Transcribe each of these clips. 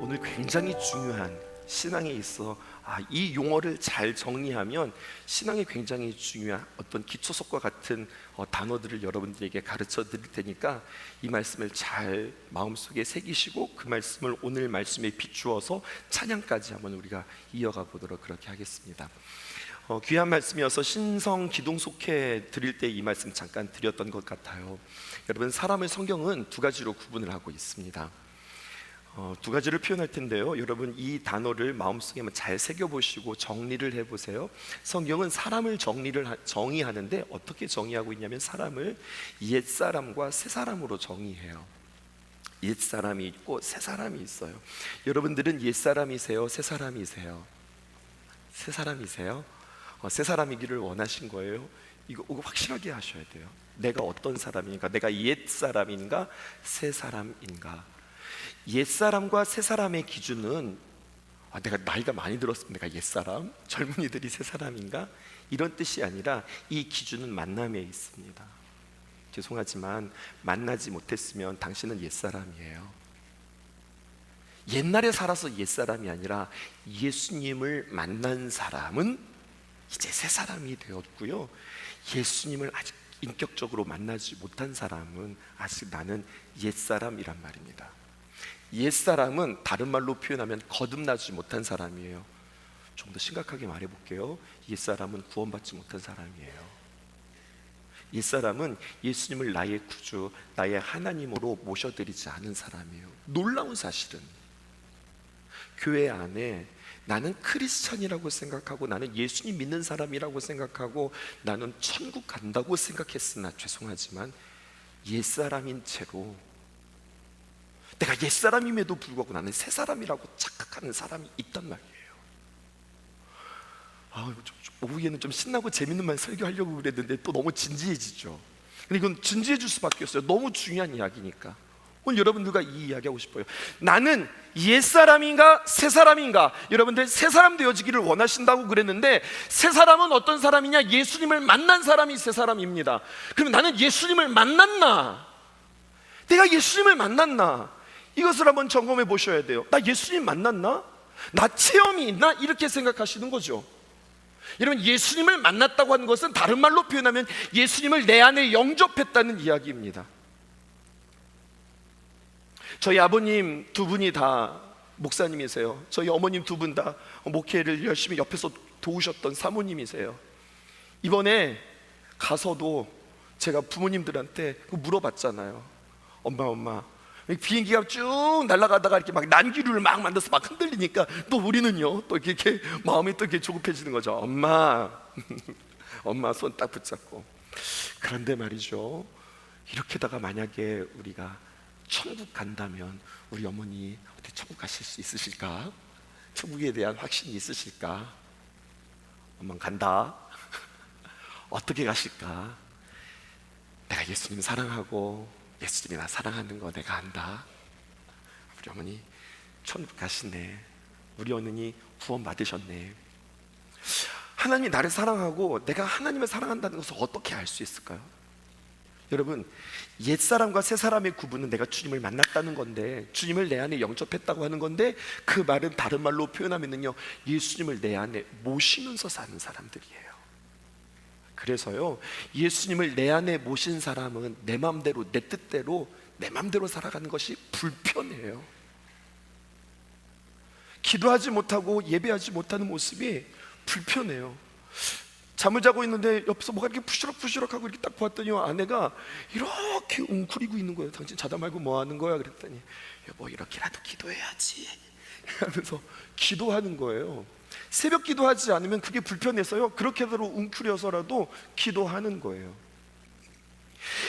오늘 굉장히 중요한 신앙에 있어 이 용어를 잘 정리하면 신앙에 굉장히 중요한 어떤 기초석과 같은 단어들을 여러분들에게 가르쳐 드릴 테니까 이 말씀을 잘 마음속에 새기시고 그 말씀을 오늘 말씀에 비추어서 찬양까지 한번 우리가 이어가 보도록 그렇게 하겠습니다. 귀한 말씀이어서 신성 기동 속해 드릴 때 이 말씀 잠깐 드렸던 것 같아요. 여러분, 사람을 성경은 두 가지로 구분을 하고 있습니다. 두 가지를 표현할 텐데요, 여러분 이 단어를 마음속에 잘 새겨보시고 정리를 해보세요. 성경은 사람을 정의하는데 어떻게 정의하고 있냐면 사람을 옛사람과 새사람으로 정의해요. 옛사람이 있고 새사람이 있어요. 여러분들은 옛사람이세요? 새사람이세요? 새사람이세요? 새사람이기를 원하신 거예요? 이거 확실하게 하셔야 돼요. 내가 어떤 사람인가? 내가 옛사람인가? 새사람인가? 옛사람과 새사람의 기준은 내가 나이가 많이 들었으면 내가 옛사람, 젊은이들이 새사람인가? 이런 뜻이 아니라 이 기준은 만남에 있습니다. 죄송하지만 만나지 못했으면 당신은 옛사람이에요. 옛날에 살아서 옛사람이 아니라 예수님을 만난 사람은 이제 새사람이 되었고요, 예수님을 아직 인격적으로 만나지 못한 사람은 아직 나는 옛사람이란 말입니다. 옛사람은 다른 말로 표현하면 거듭나지 못한 사람이에요. 좀 더 심각하게 말해볼게요. 옛사람은 구원받지 못한 사람이에요. 옛사람은 예수님을 나의 구주, 나의 하나님으로 모셔드리지 않은 사람이에요. 놀라운 사실은 교회 안에 나는 크리스찬이라고 생각하고 나는 예수님 믿는 사람이라고 생각하고 나는 천국 간다고 생각했으나 죄송하지만 옛사람인 채로 내가 옛사람임에도 불구하고 나는 새사람이라고 착각하는 사람이 있단 말이에요. 오후에는 좀 신나고 재밌는 말 설교하려고 그랬는데 또 너무 진지해지죠. 근데 이건 진지해질 수밖에 없어요. 너무 중요한 이야기니까. 오늘 여러분들과 이 이야기하고 싶어요. 나는 옛사람인가 새사람인가? 여러분들 새사람 되어지기를 원하신다고 그랬는데 새사람은 어떤 사람이냐? 예수님을 만난 사람이 새사람입니다. 그럼 나는 예수님을 만났나? 내가 예수님을 만났나? 이것을 한번 점검해 보셔야 돼요. 나 예수님 만났나? 나 체험이 있나? 이렇게 생각하시는 거죠. 여러분, 예수님을 만났다고 하는 것은 다른 말로 표현하면 예수님을 내 안에 영접했다는 이야기입니다. 저희 아버님 두 분이 다 목사님이세요. 저희 어머님 두 분 다 목회를 열심히 옆에서 도우셨던 사모님이세요. 이번에 가서도 제가 부모님들한테 물어봤잖아요. 엄마 비행기가 쭉 날아가다가 이렇게 막 난기류를 막 만들어서 막 흔들리니까 또 우리는요 또 이렇게 마음이 또 이렇게 조급해지는 거죠. 엄마 엄마 손 딱 붙잡고. 그런데 말이죠, 이렇게다가 만약에 우리가 천국 간다면 우리 어머니 어떻게 천국 가실 수 있으실까? 천국에 대한 확신이 있으실까? 엄마 간다. 어떻게 가실까? 내가 예수님 사랑하고 예수님이 나 사랑하는 거 내가 안다. 우리 어머니 천국 가시네. 우리 어머니 구원 받으셨네. 하나님이 나를 사랑하고 내가 하나님을 사랑한다는 것을 어떻게 알 수 있을까요? 여러분, 옛사람과 새사람의 구분은 내가 주님을 만났다는 건데, 주님을 내 안에 영접했다고 하는 건데, 그 말은 다른 말로 표현하면요 예수님을 내 안에 모시면서 사는 사람들이에요. 그래서요, 예수님을 내 안에 모신 사람은 내 마음대로, 내 뜻대로, 내 마음대로 살아가는 것이 불편해요. 기도하지 못하고 예배하지 못하는 모습이 불편해요. 잠을 자고 있는데 옆에서 뭐가 이렇게 푸시럭푸시럭하고 이렇게 딱 보았더니 아내가 이렇게 웅크리고 있는 거예요. 당신 자다 말고 뭐 하는 거야? 그랬더니 여보, 이렇게라도 기도해야지 하면서 기도하는 거예요. 새벽 기도하지 않으면 그게 불편해서요 그렇게대로 웅크려서라도 기도하는 거예요.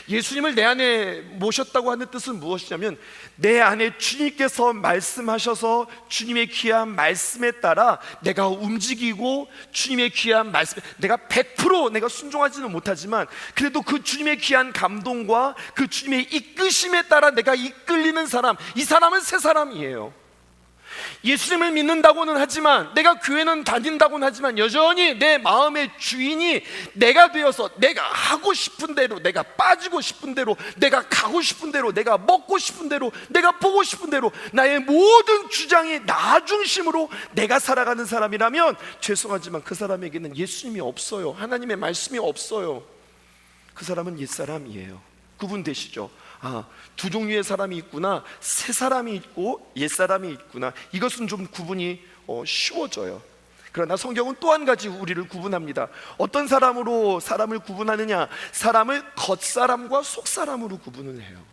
예수님을 내 안에 모셨다고 하는 뜻은 무엇이냐면 내 안에 주님께서 말씀하셔서 주님의 귀한 말씀에 따라 내가 움직이고 주님의 귀한 말씀, 내가 100% 내가 순종하지는 못하지만 그래도 그 주님의 귀한 감동과 그 주님의 이끄심에 따라 내가 이끌리는 사람, 이 사람은 새 사람이에요. 예수님을 믿는다고는 하지만, 내가 교회는 다닌다고는 하지만 여전히 내 마음의 주인이 내가 되어서 내가 하고 싶은 대로, 내가 빠지고 싶은 대로, 내가 가고 싶은 대로, 내가 먹고 싶은 대로, 내가 보고 싶은 대로 나의 모든 주장이 나 중심으로 내가 살아가는 사람이라면 죄송하지만 그 사람에게는 예수님이 없어요. 하나님의 말씀이 없어요. 그 사람은 옛사람이에요. 구분되시죠? 두 종류의 사람이 있구나, 새 사람이 있고 옛사람이 있구나. 이것은 좀 구분이 쉬워져요. 그러나 성경은 또 한 가지 우리를 구분합니다. 어떤 사람으로 사람을 구분하느냐? 사람을 겉사람과 속사람으로 구분을 해요.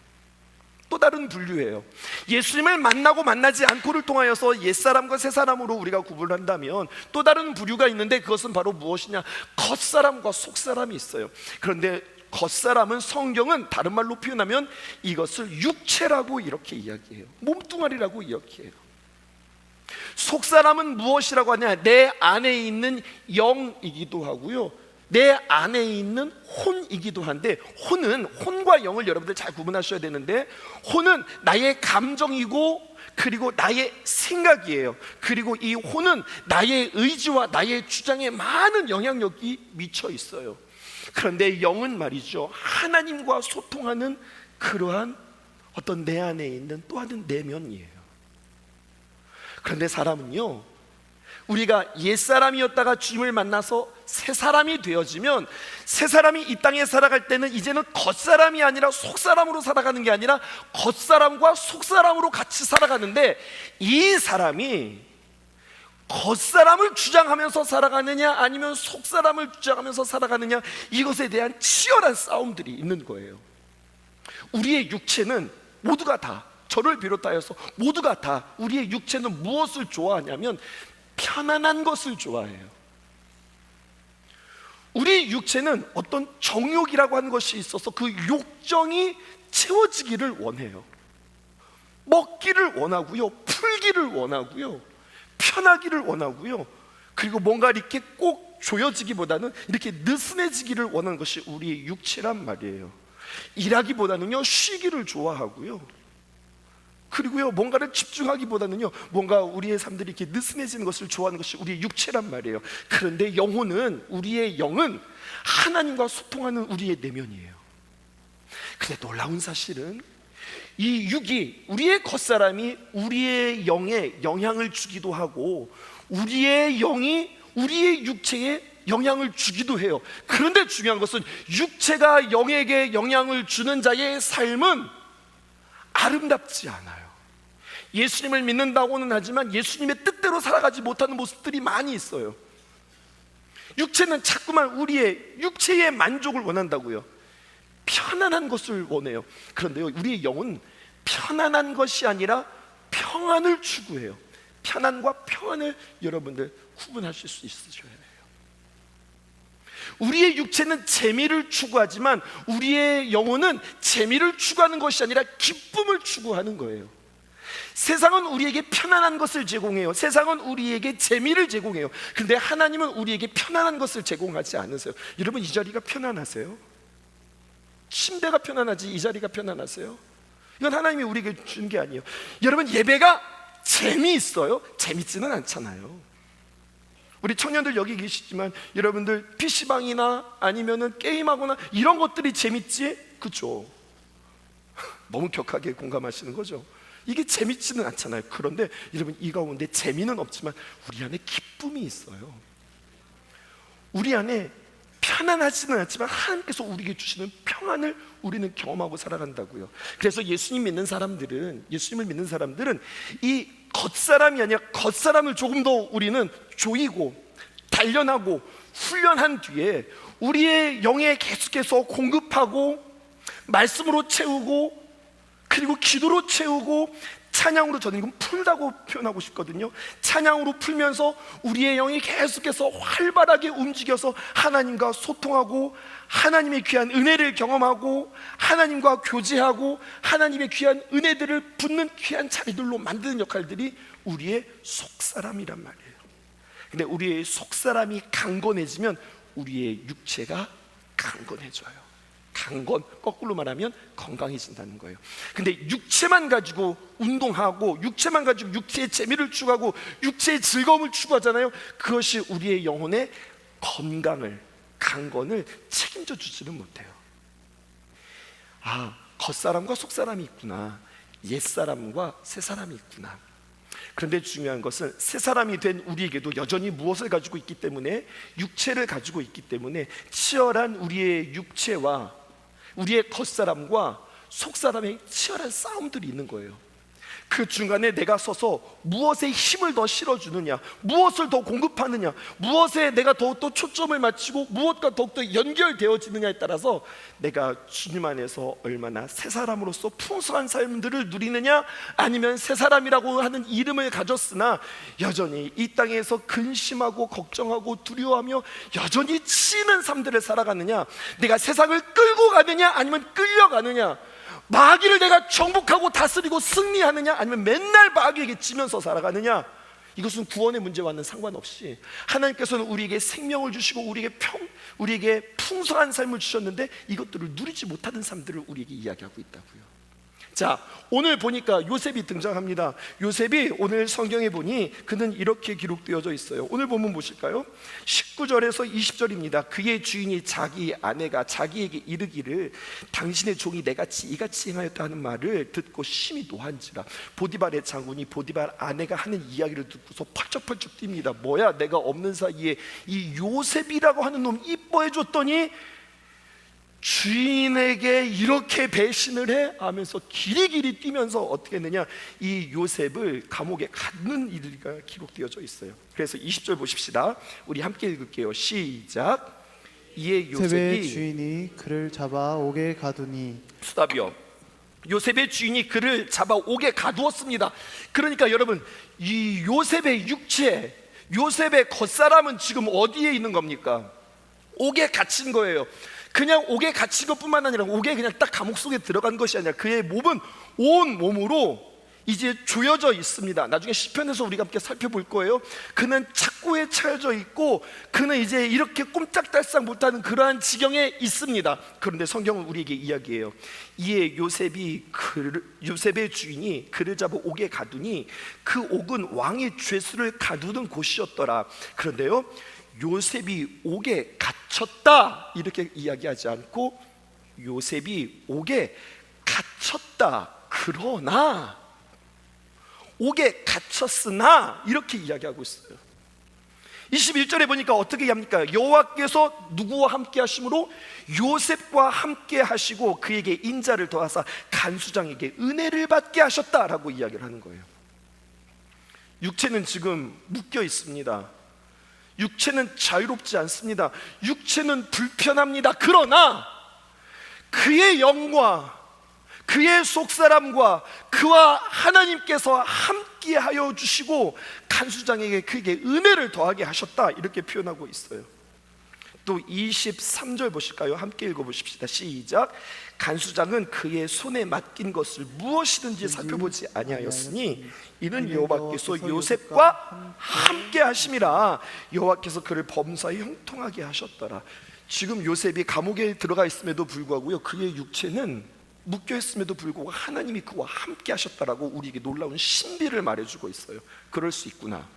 또 다른 분류예요. 예수님을 만나고 만나지 않고를 통하여서 옛사람과 새사람으로 우리가 구분한다면 또 다른 부류가 있는데, 그것은 바로 무엇이냐? 겉사람과 속사람이 있어요. 그런데 겉사람은 성경은 다른 말로 표현하면 이것을 육체라고 이렇게 이야기해요. 몸뚱아리라고 이야기해요. 속사람은 무엇이라고 하냐? 내 안에 있는 영이기도 하고요, 내 안에 있는 혼이기도 한데, 혼과 영을 여러분들 잘 구분하셔야 되는데, 혼은 나의 감정이고 그리고 나의 생각이에요. 그리고 이 혼은 나의 의지와 나의 주장에 많은 영향력이 미쳐 있어요. 그런데 영은 말이죠, 하나님과 소통하는 그러한 어떤 내 안에 있는 또 다른 내면이에요. 그런데 사람은요, 우리가 옛사람이었다가 주님을 만나서 새사람이 되어지면, 새사람이 이 땅에 살아갈 때는 이제는 겉사람이 아니라 속사람으로 살아가는 게 아니라 겉사람과 속사람으로 같이 살아가는데, 이 사람이 겉사람을 주장하면서 살아가느냐 아니면 속사람을 주장하면서 살아가느냐, 이것에 대한 치열한 싸움들이 있는 거예요. 우리의 육체는 모두가 다, 저를 비롯하여서 모두가 다, 우리의 육체는 무엇을 좋아하냐면 편안한 것을 좋아해요. 우리 육체는 어떤 정욕이라고 하는 것이 있어서 그 욕정이 채워지기를 원해요. 먹기를 원하고요, 풀기를 원하고요, 편하기를 원하고요, 그리고 뭔가 이렇게 꼭 조여지기보다는 이렇게 느슨해지기를 원하는 것이 우리의 육체란 말이에요. 일하기보다는요 쉬기를 좋아하고요, 그리고요 뭔가를 집중하기보다는요 뭔가 우리의 삶들이 이렇게 느슨해지는 것을 좋아하는 것이 우리의 육체란 말이에요. 그런데 우리의 영은 하나님과 소통하는 우리의 내면이에요. 근데 놀라운 사실은 이 육이, 우리의 겉사람이 우리의 영에 영향을 주기도 하고 우리의 영이 우리의 육체에 영향을 주기도 해요. 그런데 중요한 것은 육체가 영에게 영향을 주는 자의 삶은 아름답지 않아요. 예수님을 믿는다고는 하지만 예수님의 뜻대로 살아가지 못하는 모습들이 많이 있어요. 육체는 자꾸만 우리의 육체의 만족을 원한다고요. 편안한 것을 원해요. 그런데요, 우리의 영은 편안한 것이 아니라 평안을 추구해요. 편안과 평안을 여러분들 구분하실 수 있으셔야 돼요. 우리의 육체는 재미를 추구하지만 우리의 영혼은 재미를 추구하는 것이 아니라 기쁨을 추구하는 거예요. 세상은 우리에게 편안한 것을 제공해요. 세상은 우리에게 재미를 제공해요. 그런데 하나님은 우리에게 편안한 것을 제공하지 않으세요. 여러분, 이 자리가 편안하세요? 침대가 편안하지 이 자리가 편안하세요? 이건 하나님이 우리에게 준 게 아니에요. 여러분, 예배가 재미있어요? 재밌지는 않잖아요. 우리 청년들 여기 계시지만 여러분들 PC방이나 아니면은 게임하거나 이런 것들이 재밌지? 그죠? 너무 격하게 공감하시는 거죠? 이게 재밌지는 않잖아요. 그런데 여러분, 이 가운데 재미는 없지만 우리 안에 기쁨이 있어요. 우리 안에 편안하지는 않지만 하나님께서 우리에게 주시는 평안을 우리는 경험하고 살아간다고요. 그래서 예수님을 믿는 사람들은 이 겉사람이 아니라 겉사람을 조금 더 우리는 조이고 단련하고 훈련한 뒤에 우리의 영에 계속해서 공급하고 말씀으로 채우고 그리고 기도로 채우고 찬양으로, 저는 이건 풀다고 표현하고 싶거든요. 찬양으로 풀면서 우리의 영이 계속해서 활발하게 움직여서 하나님과 소통하고 하나님의 귀한 은혜를 경험하고 하나님과 교제하고 하나님의 귀한 은혜들을 붙는 귀한 자리들로 만드는 역할들이 우리의 속사람이란 말이에요. 근데 우리의 속사람이 강건해지면 우리의 육체가 강건해져요. 강건, 거꾸로 말하면 건강해진다는 거예요. 근데 육체만 가지고 운동하고 육체만 가지고 육체의 재미를 추구하고 육체의 즐거움을 추구하잖아요. 그것이 우리의 영혼의 건강을, 강건을 책임져 주지는 못해요. 아, 겉사람과 속사람이 있구나, 옛사람과 새사람이 있구나. 그런데 중요한 것은 새사람이 된 우리에게도 여전히 무엇을 가지고 있기 때문에, 육체를 가지고 있기 때문에 치열한 우리의 육체와 우리의 겉사람과 속사람의 치열한 싸움들이 있는 거예요. 그 중간에 내가 서서 무엇에 힘을 더 실어주느냐, 무엇을 더 공급하느냐, 무엇에 내가 더욱더 초점을 맞추고 무엇과 더욱더 연결되어지느냐에 따라서 내가 주님 안에서 얼마나 새 사람으로서 풍성한 삶들을 누리느냐, 아니면 새 사람이라고 하는 이름을 가졌으나 여전히 이 땅에서 근심하고 걱정하고 두려워하며 여전히 치이는 삶들을 살아가느냐, 내가 세상을 끌고 가느냐 아니면 끌려가느냐, 마귀를 내가 정복하고 다스리고 승리하느냐 아니면 맨날 마귀에게 지면서 살아가느냐. 이것은 구원의 문제와는 상관없이 하나님께서는 우리에게 생명을 주시고 우리에게 풍성한 삶을 주셨는데 이것들을 누리지 못하는 삶들을 우리에게 이야기하고 있다고요. 자, 오늘 보니까 요셉이 등장합니다. 요셉이 오늘 성경에 보니 그는 이렇게 기록되어져 있어요. 오늘 본문 보실까요? 19절에서 20절입니다. 그의 주인이 자기 아내가 자기에게 이르기를 당신의 종이 내같이 이같이 행하였다 하는 말을 듣고 심히 노한지라. 보디발의 장군이 보디발 아내가 하는 이야기를 듣고서 펄쩍펄쩍 뜁니다. 뭐야, 내가 없는 사이에 이 요셉이라고 하는 놈 이뻐해 줬더니 주인에게 이렇게 배신을 해? 하면서 길이길이 뛰면서 어떻게 했느냐, 이 요셉을 감옥에 갖는 일이 기록되어져 있어요. 그래서 20절 보십시다. 우리 함께 읽을게요. 시작. 이에 요셉의 주인이 그를 잡아 옥에 가두니. 수답이요. 요셉의 주인이 그를 잡아 옥에 가두었습니다. 그러니까 여러분, 이 요셉의 육체, 요셉의 겉사람은 지금 어디에 있는 겁니까? 옥에 갇힌 거예요. 그냥 옥에 갇힌 것뿐만 아니라 옥에 그냥 딱 감옥 속에 들어간 것이 아니라 그의 몸은 온 몸으로 이제 조여져 있습니다. 나중에 시편에서 우리가 함께 살펴볼 거예요. 그는 착고에 차여져 있고 그는 이제 이렇게 꼼짝달싹 못하는 그러한 지경에 있습니다. 그런데 성경은 우리에게 이야기해요. 이에 요셉의 주인이 그를 잡아 옥에 가두니 그 옥은 왕의 죄수를 가두는 곳이었더라. 그런데요, 요셉이 옥에 갇혔다 이렇게 이야기하지 않고 요셉이 옥에 갇혔다, 그러나 옥에 갇혔으나 이렇게 이야기하고 있어요. 21절에 보니까 어떻게 합니까? 여호와께서 누구와 함께 하심으로 요셉과 함께 하시고 그에게 인자를 더하사 간수장에게 은혜를 받게 하셨다라고 이야기를 하는 거예요. 육체는 지금 묶여 있습니다. 육체는 자유롭지 않습니다. 육체는 불편합니다. 그러나 그의 영과 그의 속사람과 그와 하나님께서 함께하여 주시고 간수장에게 그에게 은혜를 더하게 하셨다 이렇게 표현하고 있어요. 또 23절 보실까요? 함께 읽어보십시다. 시작. 간수장은 그의 손에 맡긴 것을 무엇이든지 살펴보지 아니하였으니 이는 여호와께서 요셉과 함께 하심이라. 여호와께서 그를 범사에 형통하게 하셨더라. 지금 요셉이 감옥에 들어가 있음에도 불구하고요, 그의 육체는 묶여 있음에도 불구하고 하나님이 그와 함께 하셨다라고 우리에게 놀라운 신비를 말해주고 있어요. 그럴 수 있구나.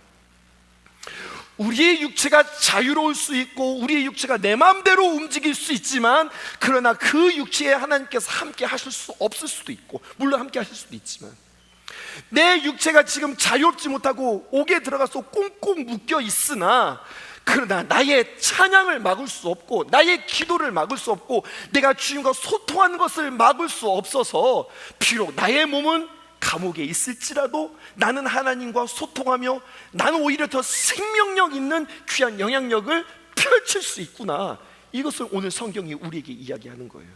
우리의 육체가 자유로울 수 있고 우리의 육체가 내 마음대로 움직일 수 있지만, 그러나 그 육체에 하나님께서 함께 하실 수 없을 수도 있고, 물론 함께 하실 수도 있지만, 내 육체가 지금 자유롭지 못하고 옥에 들어가서 꽁꽁 묶여 있으나 그러나 나의 찬양을 막을 수 없고 나의 기도를 막을 수 없고 내가 주님과 소통하는 것을 막을 수 없어서 비록 나의 몸은 감옥에 있을지라도 나는 하나님과 소통하며 나는 오히려 더 생명력 있는 귀한 영향력을 펼칠 수 있구나. 이것을 오늘 성경이 우리에게 이야기하는 거예요.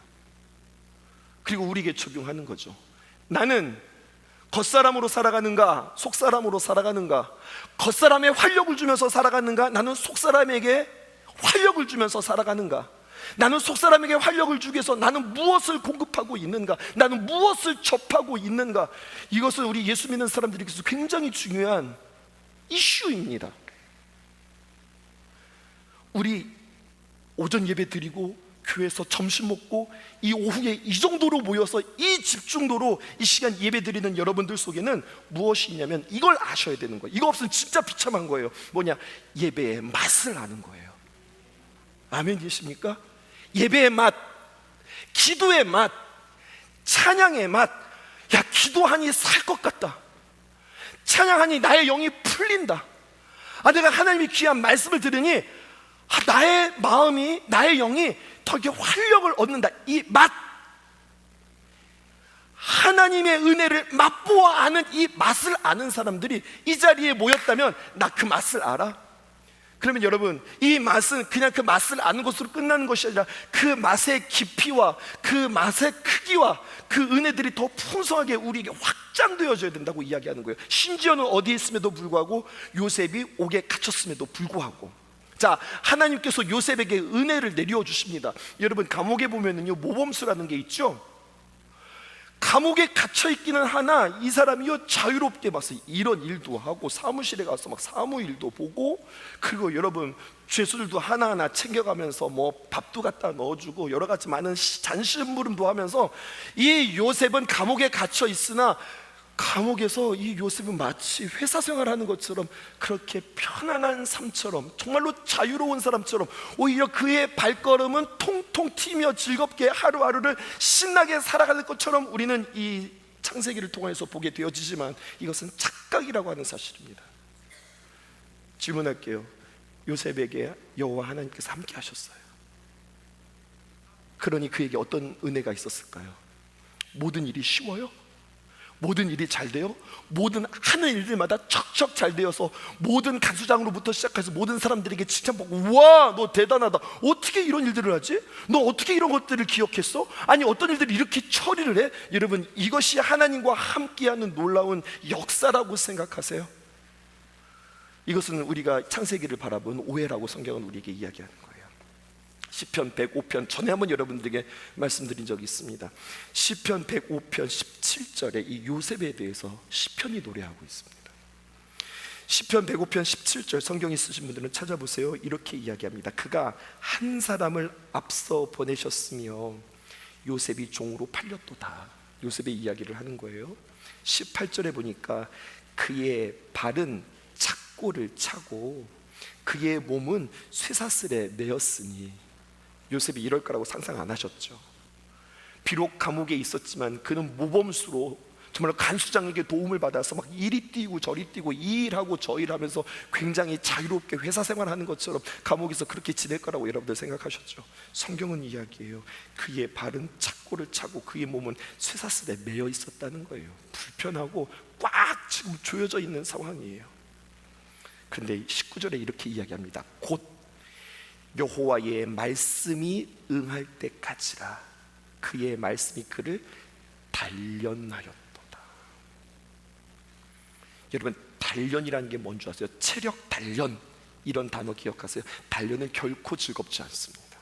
그리고 우리에게 적용하는 거죠. 나는 겉사람으로 살아가는가 속사람으로 살아가는가, 겉사람에 활력을 주면서 살아가는가, 나는 속사람에게 활력을 주면서 살아가는가, 나는 속사람에게 활력을 주기 위해서 나는 무엇을 공급하고 있는가, 나는 무엇을 접하고 있는가. 이것은 우리 예수 믿는 사람들에게서 굉장히 중요한 이슈입니다. 우리 오전 예배 드리고 교회에서 점심 먹고 이 오후에 이 정도로 모여서 이 집중도로 이 시간 예배 드리는 여러분들 속에는 무엇이 있냐면 이걸 아셔야 되는 거예요. 이거 없으면 진짜 비참한 거예요. 뭐냐? 예배의 맛을 아는 거예요. 아멘이십니까? 예배의 맛, 기도의 맛, 찬양의 맛. 야, 기도하니 살 것 같다. 찬양하니 나의 영이 풀린다. 내가 하나님의 귀한 말씀을 들으니 나의 마음이, 나의 영이 더 이렇게 활력을 얻는다. 이 맛, 하나님의 은혜를 맛보아 아는 이 맛을 아는 사람들이 이 자리에 모였다면 나 그 맛을 알아? 그러면 여러분, 이 맛은 그냥 그 맛을 아는 것으로 끝나는 것이 아니라 그 맛의 깊이와 그 맛의 크기와 그 은혜들이 더 풍성하게 우리에게 확장되어져야 된다고 이야기하는 거예요. 심지어는 어디에 있음에도 불구하고, 요셉이 옥에 갇혔음에도 불구하고. 자, 하나님께서 요셉에게 은혜를 내려 주십니다. 여러분, 감옥에 보면은요, 모범수라는 게 있죠. 감옥에 갇혀 있기는 하나 이 사람이요 자유롭게 봤어요. 이런 일도 하고 사무실에 가서 막 사무일도 보고, 그리고 여러분 죄수들도 하나하나 챙겨가면서 뭐 밥도 갖다 넣어주고 여러 가지 많은 잔심부름도 하면서 이 요셉은 감옥에 갇혀 있으나 감옥에서 이 요셉은 마치 회사 생활하는 것처럼 그렇게 편안한 삶처럼, 정말로 자유로운 사람처럼, 오히려 그의 발걸음은 통통 튀며 즐겁게 하루하루를 신나게 살아가는 것처럼 우리는 이 창세기를 통해서 보게 되어지지만 이것은 착각이라고 하는 사실입니다. 질문할게요. 요셉에게 여호와 하나님께서 함께 하셨어요. 그러니 그에게 어떤 은혜가 있었을까요? 모든 일이 쉬워요? 모든 일이 잘 돼요? 모든 하는 일들마다 척척 잘 되어서 모든 간수장으로부터 시작해서 모든 사람들에게 칭찬받고, 우와 너 대단하다, 어떻게 이런 일들을 하지? 너 어떻게 이런 것들을 기억했어? 아니 어떤 일들을 이렇게 처리를 해? 여러분, 이것이 하나님과 함께하는 놀라운 역사라고 생각하세요? 이것은 우리가 창세기를 바라본 오해라고 성경은 우리에게 이야기하는 거예요. 시편 105편 전에 한번 여러분들에게 말씀드린 적이 있습니다. 시편 105편 17절에 이 요셉에 대해서 시편이 노래하고 있습니다. 시편 105편 17절 성경이 쓰신 분들은 찾아보세요. 이렇게 이야기합니다. 그가 한 사람을 앞서 보내셨으며 요셉이 종으로 팔렸도다. 요셉의 이야기를 하는 거예요. 18절에 보니까 그의 발은 착고를 차고 그의 몸은 쇠사슬에 매였으니, 요셉이 이럴 거라고 상상 안 하셨죠. 비록 감옥에 있었지만 그는 모범수로 정말 간수장에게 도움을 받아서 막 이리 뛰고 저리 뛰고 이 일하고 저 일하면서 굉장히 자유롭게 회사 생활하는 것처럼 감옥에서 그렇게 지낼 거라고 여러분들 생각하셨죠. 성경은 이야기해요. 그의 발은 착고를 차고 그의 몸은 쇠사슬에 매여 있었다는 거예요. 불편하고 꽉 지금 조여져 있는 상황이에요. 그런데 19절에 이렇게 이야기합니다. 곧 여호와의 말씀이 응할 때까지라 그의 말씀이 그를 단련하였도다. 여러분, 단련이라는 게 뭔지 아세요? 체력 단련, 이런 단어 기억하세요? 단련은 결코 즐겁지 않습니다.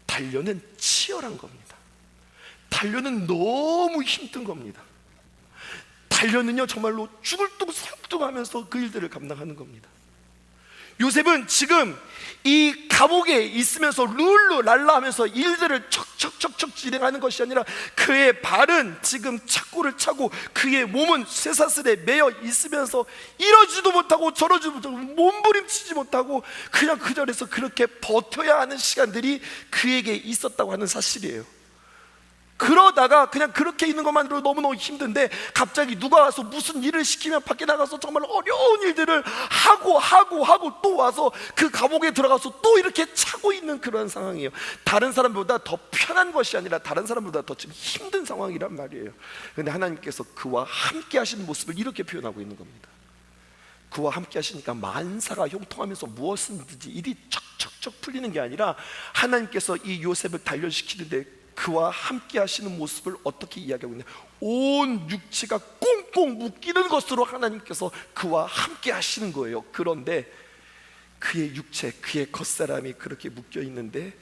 단련은 치열한 겁니다. 단련은 너무 힘든 겁니다. 단련은요 정말로 죽을 둥 살둥하면서 그 일들을 감당하는 겁니다. 요셉은 지금 이 감옥에 있으면서 룰루랄라 하면서 일들을 척척척척 진행하는 것이 아니라 그의 발은 지금 착고를 차고 그의 몸은 쇠사슬에 매여 있으면서 이러지도 못하고 저러지도 못하고 몸부림치지 못하고 그냥 그 자리에서 그렇게 버텨야 하는 시간들이 그에게 있었다고 하는 사실이에요. 그러다가 그냥 그렇게 있는 것만으로 너무너무 힘든데 갑자기 누가 와서 무슨 일을 시키면 밖에 나가서 정말 어려운 일들을 하고 또 와서 그 감옥에 들어가서 또 이렇게 차고 있는 그런 상황이에요. 다른 사람보다 더 편한 것이 아니라 다른 사람보다 더 지금 힘든 상황이란 말이에요. 그런데 하나님께서 그와 함께 하시는 모습을 이렇게 표현하고 있는 겁니다. 그와 함께 하시니까 만사가 형통하면서 무엇이든지 일이 척척척 풀리는 게 아니라 하나님께서 이 요셉을 단련시키는데 그와 함께 하시는 모습을 어떻게 이야기하고 있냐, 온 육체가 꽁꽁 묶이는 것으로 하나님께서 그와 함께 하시는 거예요. 그런데 그의 육체, 그의 겉사람이 그렇게 묶여 있는데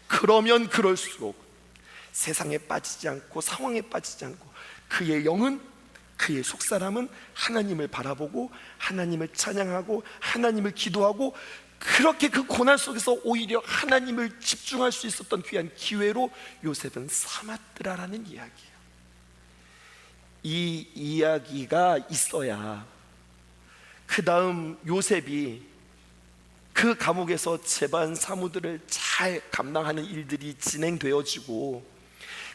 그러면 그럴수록 세상에 빠지지 않고 상황에 빠지지 않고 그의 영은, 그의 속사람은 하나님을 바라보고 하나님을 찬양하고 하나님을 기도하고 그렇게 그 고난 속에서 오히려 하나님을 집중할 수 있었던 귀한 기회로 요셉은 삼았더라라는 이야기예요. 이 이야기가 있어야 그 다음 요셉이 그 감옥에서 재반 사무들을 잘 감당하는 일들이 진행되어지고,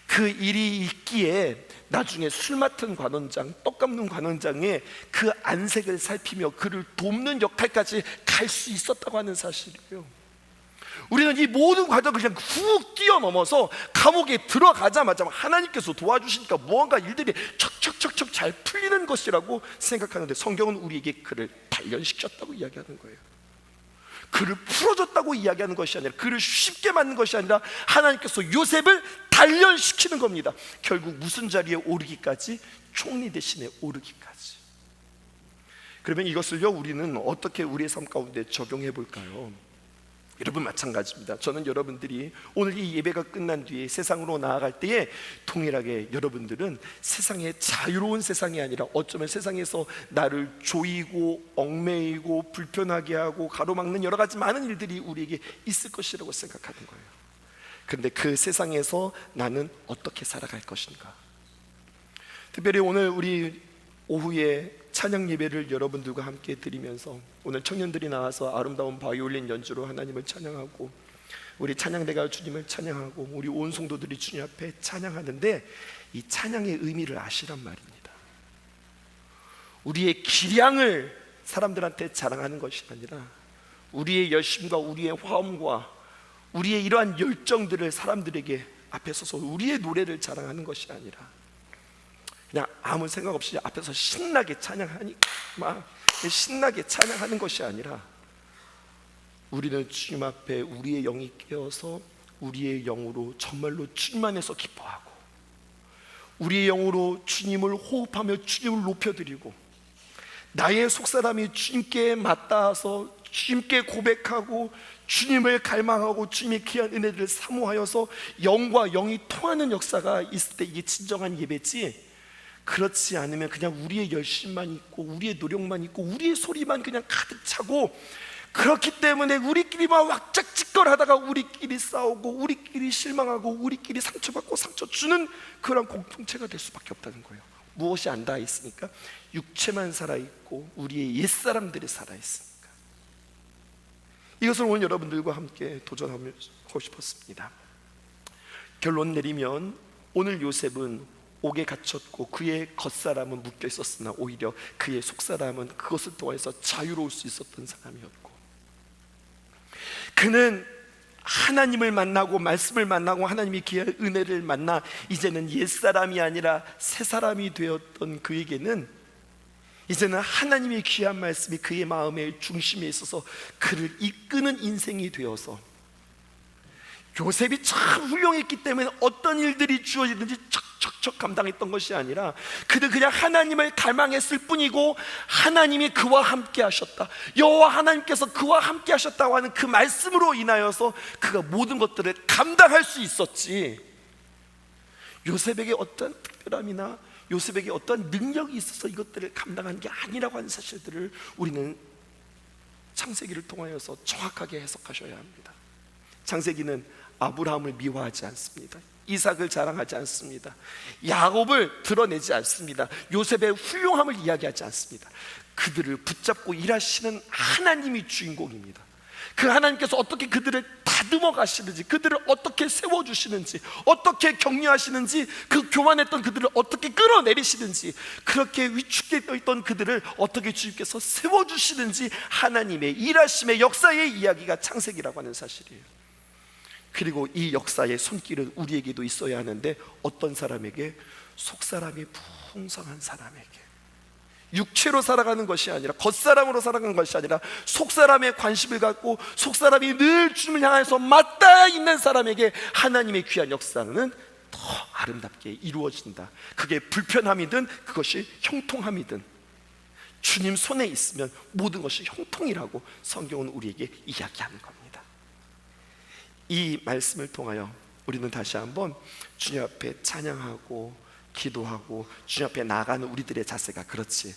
그 일이 있기에 나중에 술 맡은 관원장, 떡 깎는 관원장의 그 안색을 살피며 그를 돕는 역할까지 갈 수 있었다고 하는 사실이에요. 우리는 이 모든 과정을 그냥 훅 뛰어넘어서 감옥에 들어가자마자 하나님께서 도와주시니까 무언가 일들이 척척척척 잘 풀리는 것이라고 생각하는데, 성경은 우리에게 그를 단련시켰다고 이야기하는 거예요. 그를 풀어줬다고 이야기하는 것이 아니라, 그를 쉽게 만든 것이 아니라 하나님께서 요셉을 단련시키는 겁니다. 결국 무슨 자리에 오르기까지? 총리 대신에 오르기까지. 그러면 이것을요, 우리는 어떻게 우리의 삶 가운데 적용해 볼까요? 여러분 마찬가지입니다. 저는 여러분들이 오늘 이 예배가 끝난 뒤에 세상으로 나아갈 때에 동일하게 여러분들은 세상의 자유로운 세상이 아니라 어쩌면 세상에서 나를 조이고 얽매이고 불편하게 하고 가로막는 여러 가지 많은 일들이 우리에게 있을 것이라고 생각하는 거예요. 그런데 그 세상에서 나는 어떻게 살아갈 것인가? 특별히 오늘 우리 오후에 찬양 예배를 여러분들과 함께 드리면서, 오늘 청년들이 나와서 아름다운 바이올린 연주로 하나님을 찬양하고, 우리 찬양대가 주님을 찬양하고, 우리 온 성도들이 주님 앞에 찬양하는데, 이 찬양의 의미를 아시란 말입니다. 우리의 기량을 사람들한테 자랑하는 것이 아니라, 우리의 열심과 우리의 화음과 우리의 이러한 열정들을 사람들에게 앞에 서서 우리의 노래를 자랑하는 것이 아니라, 그냥 아무 생각 없이 앞에서 신나게 찬양하니 막 신나게 찬양하는 것이 아니라, 우리는 주님 앞에 우리의 영이 깨어서 우리의 영으로 정말로 주님 안에서 기뻐하고, 우리의 영으로 주님을 호흡하며 주님을 높여드리고, 나의 속사람이 주님께 맞닿아서 주님께 고백하고 주님을 갈망하고 주님의 귀한 은혜를 사모하여서 영과 영이 통하는 역사가 있을 때 이게 진정한 예배지, 그렇지 않으면 그냥 우리의 열심만 있고 우리의 노력만 있고 우리의 소리만 그냥 가득 차고, 그렇기 때문에 우리끼리만 왁짝지껄하다가 우리끼리 싸우고 우리끼리 실망하고 우리끼리 상처받고 상처 주는 그런 공동체가 될 수밖에 없다는 거예요. 무엇이 안 닿아 있으니까? 육체만 살아있고 우리의 옛사람들이 살아있으니까. 이것을 오늘 여러분들과 함께 도전하고 싶었습니다. 결론 내리면, 오늘 요셉은 옥에 갇혔고 그의 겉사람은 묶여 있었으나 오히려 그의 속사람은 그것을 통해서 자유로울 수 있었던 사람이었고, 그는 하나님을 만나고 말씀을 만나고 하나님의 귀한 은혜를 만나 이제는 옛사람이 아니라 새사람이 되었던 그에게는 이제는 하나님의 귀한 말씀이 그의 마음의 중심에 있어서 그를 이끄는 인생이 되어서, 요셉이 참 훌륭했기 때문에 어떤 일들이 주어지든지 척척척 감당했던 것이 아니라, 그는 그냥 하나님을 갈망했을 뿐이고 하나님이 그와 함께 하셨다, 여호와 하나님께서 그와 함께 하셨다고 하는 그 말씀으로 인하여서 그가 모든 것들을 감당할 수 있었지, 요셉에게 어떤 특별함이나 요셉에게 어떤 능력이 있어서 이것들을 감당한 게 아니라고 하는 사실들을 우리는 창세기를 통하여서 정확하게 해석하셔야 합니다. 창세기는 아브라함을 미워하지 않습니다. 이삭을 자랑하지 않습니다. 야곱을 드러내지 않습니다. 요셉의 훌륭함을 이야기하지 않습니다. 그들을 붙잡고 일하시는 하나님이 주인공입니다. 그 하나님께서 어떻게 그들을 다듬어 가시는지, 그들을 어떻게 세워주시는지, 어떻게 격려하시는지, 그 교만했던 그들을 어떻게 끌어내리시는지, 그렇게 위축되어 있던 그들을 어떻게 주님께서 세워주시는지, 하나님의 일하심의 역사의 이야기가 창세기라고 하는 사실이에요. 그리고 이 역사의 손길은 우리에게도 있어야 하는데, 어떤 사람에게? 속사람이 풍성한 사람에게, 육체로 살아가는 것이 아니라, 겉사람으로 살아가는 것이 아니라 속사람에 관심을 갖고 속사람이 늘 주님을 향해서 맞닿아 있는 사람에게 하나님의 귀한 역사는 더 아름답게 이루어진다. 그게 불편함이든 그것이 형통함이든 주님 손에 있으면 모든 것이 형통이라고 성경은 우리에게 이야기하는 겁니다. 이 말씀을 통하여 우리는 다시 한번 주님 앞에 찬양하고 기도하고 주님 앞에 나아가는 우리들의 자세가, 그렇지,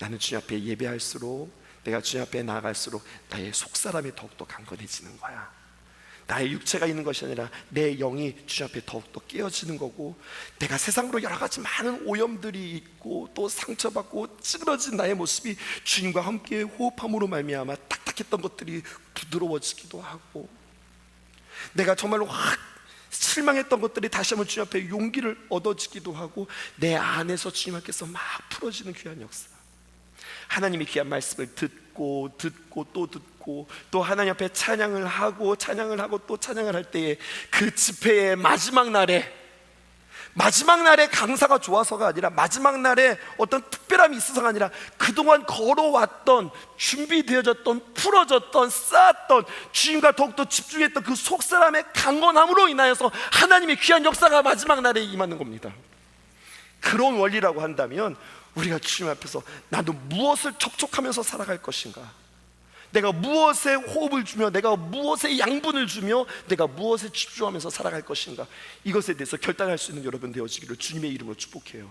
나는 주님 앞에 예배할수록 내가 주님 앞에 나아갈수록 나의 속사람이 더욱더 강건해지는 거야. 나의 육체가 있는 것이 아니라 내 영이 주님 앞에 더욱더 깨어지는 거고, 내가 세상으로 여러 가지 많은 오염들이 있고 또 상처받고 찌그러진 나의 모습이 주님과 함께 호흡함으로 말미암아 딱딱했던 것들이 부드러워지기도 하고, 내가 정말로 확 실망했던 것들이 다시 한번 주님 앞에 용기를 얻어지기도 하고, 내 안에서 주님 앞에서 막 풀어지는 귀한 역사. 하나님의 귀한 말씀을 듣고 또 듣고 또 하나님 앞에 찬양을 하고 또 찬양을 할 때에 그 집회의 마지막 날에 강사가 좋아서가 아니라 마지막 날에 어떤 특별함이 있어서가 아니라 그동안 걸어왔던 준비되어졌던 풀어졌던 쌓았던 주님과 더욱더 집중했던 그 속사람의 강건함으로 인하여서 하나님의 귀한 역사가 마지막 날에 임하는 겁니다. 그런 원리라고 한다면 우리가 주님 앞에서 나도 무엇을 접촉하면서 살아갈 것인가, 내가 무엇에 호흡을 주며 내가 무엇에 양분을 주며 내가 무엇에 집중하면서 살아갈 것인가, 이것에 대해서 결단할 수 있는 여러분 되어지기를 주님의 이름으로 축복해요.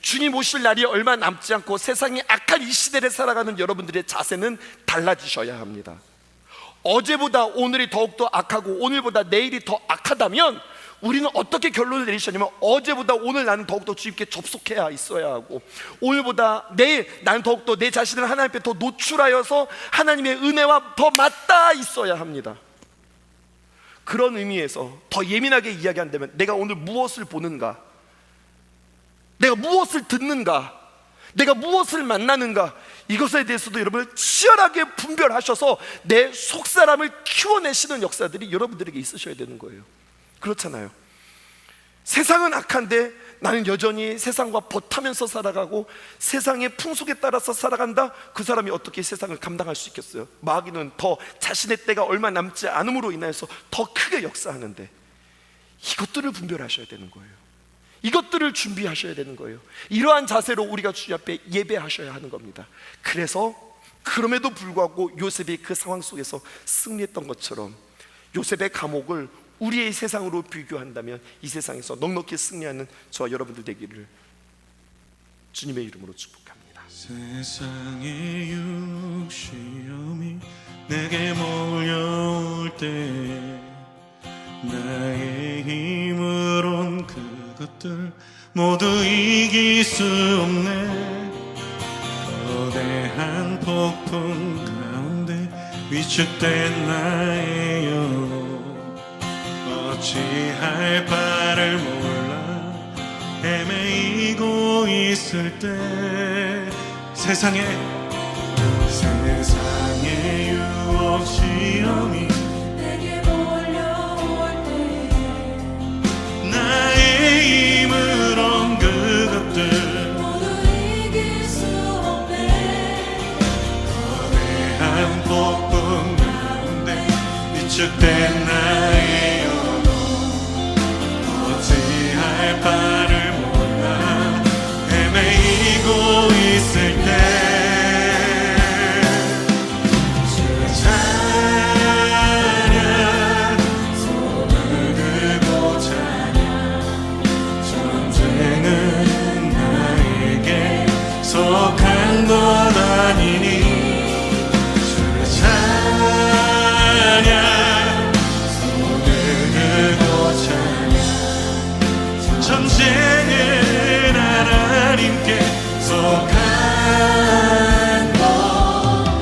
주님 오실 날이 얼마 남지 않고 세상이 악한 이 시대를 살아가는 여러분들의 자세는 달라지셔야 합니다. 어제보다 오늘이 더욱더 악하고 오늘보다 내일이 더 악하다면 우리는 어떻게 결론을 내리셨냐면, 어제보다 오늘 나는 더욱더 주님께 접속해야 있어야 하고, 오늘보다 내일 나는 더욱더 내 자신을 하나님 앞에 더 노출하여서 하나님의 은혜와 더 맞닿아 있어야 합니다. 그런 의미에서 더 예민하게 이야기한다면, 내가 오늘 무엇을 보는가, 내가 무엇을 듣는가, 내가 무엇을 만나는가, 이것에 대해서도 여러분을 치열하게 분별하셔서 내 속사람을 키워내시는 역사들이 여러분들에게 있으셔야 되는 거예요. 그렇잖아요. 세상은 악한데 나는 여전히 세상과 버타면서 살아가고 세상의 풍속에 따라서 살아간다? 그 사람이 어떻게 세상을 감당할 수 있겠어요? 마귀는 더 자신의 때가 얼마 남지 않음으로 인해서 더 크게 역사하는데, 이것들을 분별하셔야 되는 거예요. 이것들을 준비하셔야 되는 거예요. 이러한 자세로 우리가 주님 앞에 예배하셔야 하는 겁니다. 그래서 그럼에도 불구하고 요셉이 그 상황 속에서 승리했던 것처럼 요셉의 감옥을 우리의 세상으로 비교한다면 이 세상에서 넉넉히 승리하는 저와 여러분들 되기를 주님의 이름으로 축복합니다. 세상의 육시험이 내게 몰려올 때 나의 힘으론 그것들 모두 이길 수 없네. 거대한 폭풍 가운데 위축된 나의 영, 어찌할 바를 몰라 헤매이고 있을 때, 세상의 유혹 시험이 내게 몰려올 때 나의 힘으론 그것들 모두 이길 수 없네. 거대한 폭풍 가운데 위축된 나의 영, 어찌할 바를 몰라 헤매이고 있을 때, 찬양 손을 들고 찬양, 전쟁은 나에게 속한 것 아니니. 찬양 손을 들고 찬양, 전쟁은 하나님께 속한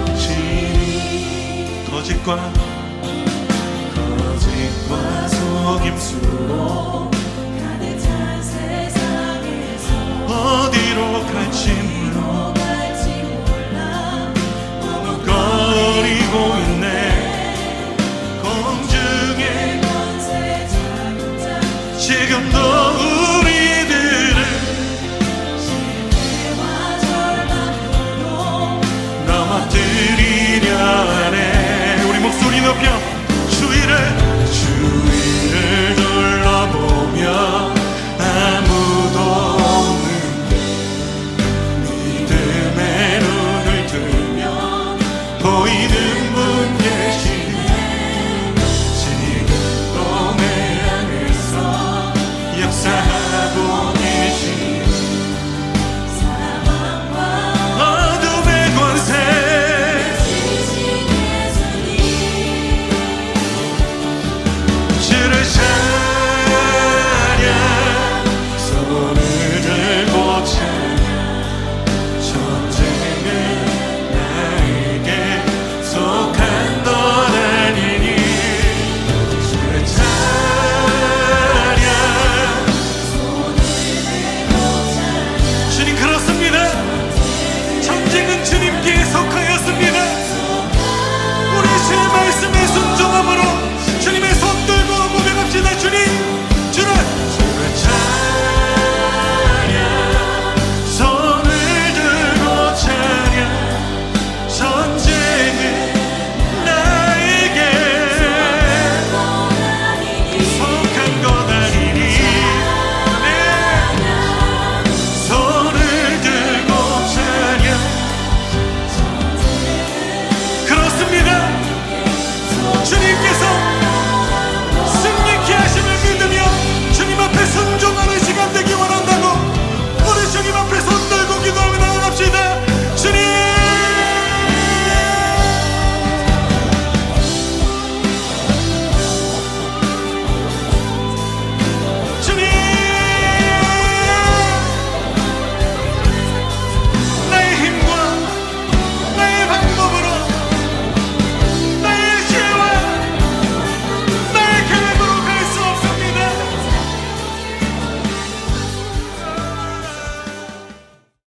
것이니. 거짓과 속임수로 가득 찬 세상에서 어디로 갈지 몰라 머뭇거리고 있네. 공중에 권세 자국자 지금도 우리들을 실패와 절망으로 넘어뜨리려 하네. 우리 목소리 높여 주위를 둘러보며 아무도 없는데 믿음의 눈을 들며 보이는 분 계시네. 지금도 내 안에서 역사하고 계시네.